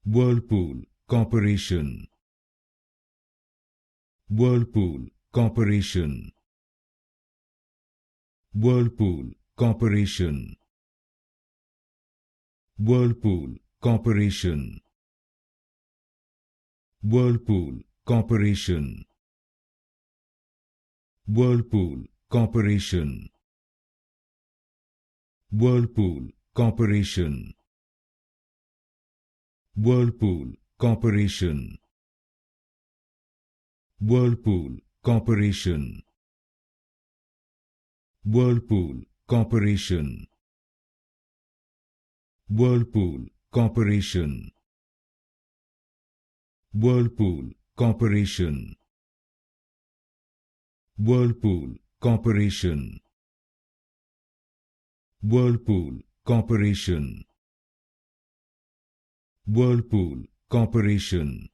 Whirlpool Corporation. Whirlpool Corporation. Whirlpool Corporation. Whirlpool Corporation. Whirlpool Corporation. Whirlpool Corporation. Whirlpool Corporation. Whirlpool Corporation. Whirlpool Corporation. Whirlpool Corporation. Whirlpool Corporation. Whirlpool Corporation. Whirlpool Corporation. Whirlpool Corporation. Whirlpool Corporation.